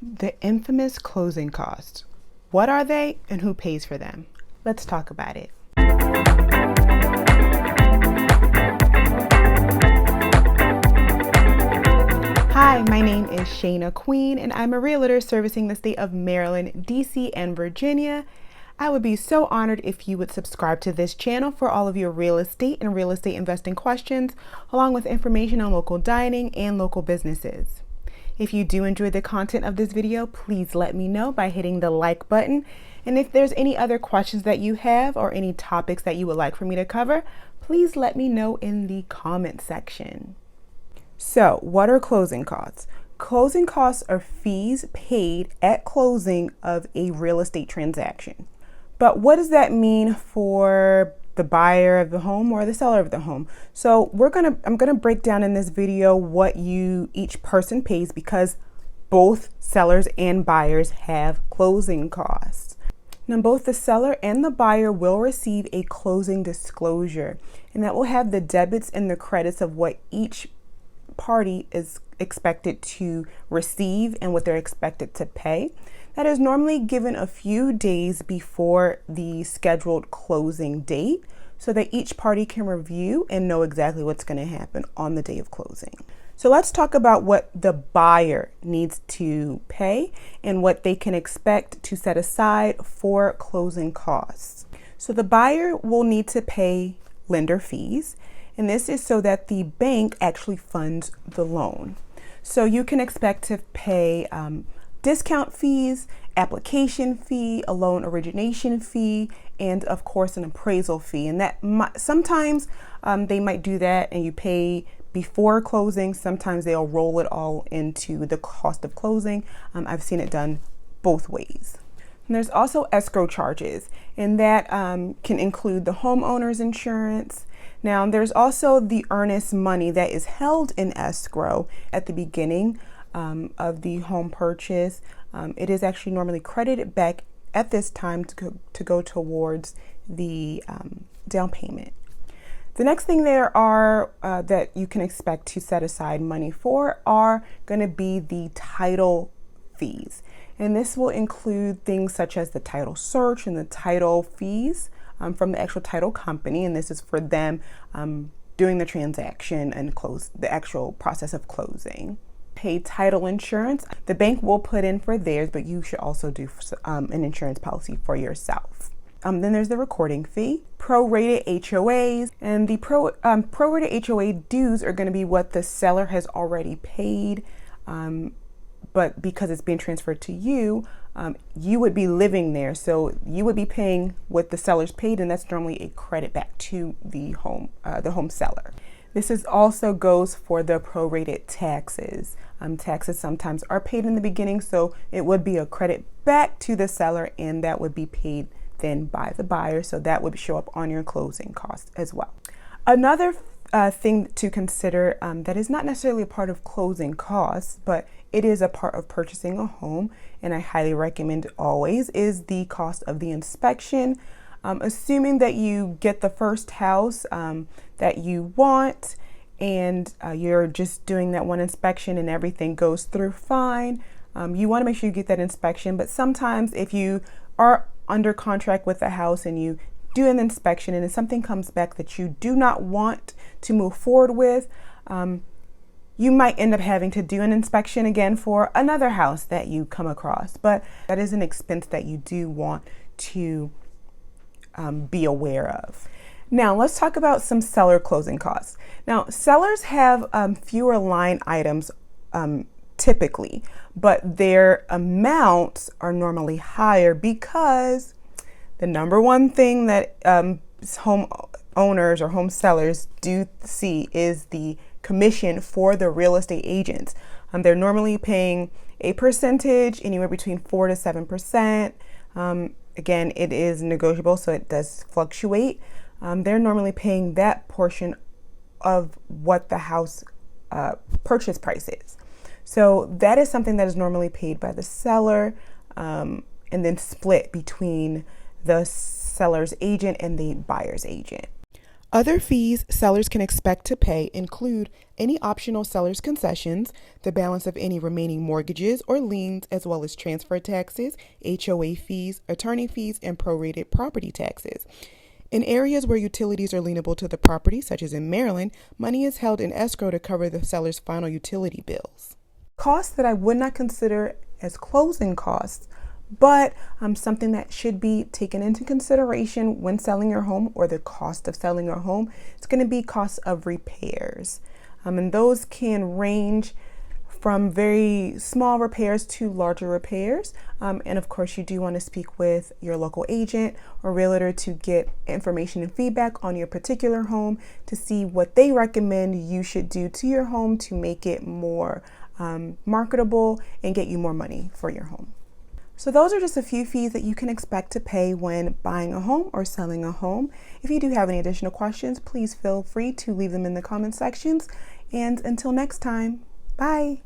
The infamous closing costs. What are they and who pays for them? Let's talk about it. Hi, my name is Shayna Queen and I'm a realtor servicing the state of Maryland, DC, and Virginia. I would be so honored if you would subscribe to this channel for all of your real estate and real estate investing questions, along with information on local dining and local businesses. If you do enjoy the content of this video, please let me know by hitting the like button. And if there's any other questions that you have or any topics that you would like for me to cover, please let me know in the comment section. So, what are closing costs? Closing costs are fees paid at closing of a real estate transaction. But what does that mean for the buyer of the home or the seller of the home? So I'm gonna break down in this video what each person pays, because both sellers and buyers have closing costs. Now, both the seller and the buyer will receive a closing disclosure, and that will have the debits and the credits of what each party is expected to receive and what they're expected to pay. That is normally given a few days before the scheduled closing date, so that each party can review and know exactly what's going to happen on the day of closing. So let's talk about what the buyer needs to pay and what they can expect to set aside for closing costs. So the buyer will need to pay lender fees, and this is so that the bank actually funds the loan. So you can expect to pay discount fees, application fee, a loan origination fee, and of course an appraisal fee. And that sometimes they might do that and you pay before closing. Sometimes they'll roll it all into the cost of closing. I've seen it done both ways. And there's also escrow charges, and that can include the homeowner's insurance. Now, there's also the earnest money that is held in escrow at the beginning of the home purchase. It is actually normally credited back at this time to go towards the down payment. The next thing there are that you can expect to set aside money for are going to be the title fees. And this will include things such as the title search and the title fees from the actual title company. And this is for them doing the transaction and the actual process of closing. Pay title insurance. The bank will put in for theirs, but you should also do an insurance policy for yourself. Then there's the recording fee, prorated HOAs, and the prorated HOA dues are going to be what the seller has already paid, but because it's being transferred to you, you would be living there, so you would be paying what the seller's paid, and that's normally a credit back to the home seller. This also goes for the prorated taxes. Taxes sometimes are paid in the beginning, so it would be a credit back to the seller, and that would be paid then by the buyer, so that would show up on your closing costs as well. Another thing to consider that is not necessarily a part of closing costs, but it is a part of purchasing a home, and I highly recommend always, is the cost of the inspection. Assuming that you get the first house that you want, and you're just doing that one inspection and everything goes through fine, you want to make sure you get that inspection. But sometimes if you are under contract with a house and you do an inspection and if something comes back that you do not want to move forward with, you might end up having to do an inspection again for another house that you come across. But that is an expense that you do want to be aware of. Now, let's talk about some seller closing costs. Now, sellers have fewer line items typically, but their amounts are normally higher because the number one thing that home owners or home sellers do see is the commission for the real estate agents. They're normally paying a percentage, anywhere between 4 to 7%. Again, it is negotiable, so it does fluctuate. They're normally paying that portion of what the house purchase price is. So that is something that is normally paid by the seller and then split between the seller's agent and the buyer's agent. Other fees sellers can expect to pay include any optional seller's concessions, the balance of any remaining mortgages or liens, as well as transfer taxes, HOA fees, attorney fees, and prorated property taxes. In areas where utilities are lienable to the property, such as in Maryland, money is held in escrow to cover the seller's final utility bills. Costs that I would not consider as closing costs, but something that should be taken into consideration when selling your home, or the cost of selling your home, it's going to be costs of repairs. And those can range from very small repairs to larger repairs. And of course, you do want to speak with your local agent or realtor to get information and feedback on your particular home to see what they recommend you should do to your home to make it more marketable and get you more money for your home. So those are just a few fees that you can expect to pay when buying a home or selling a home. If you do have any additional questions, please feel free to leave them in the comment sections. And until next time, bye.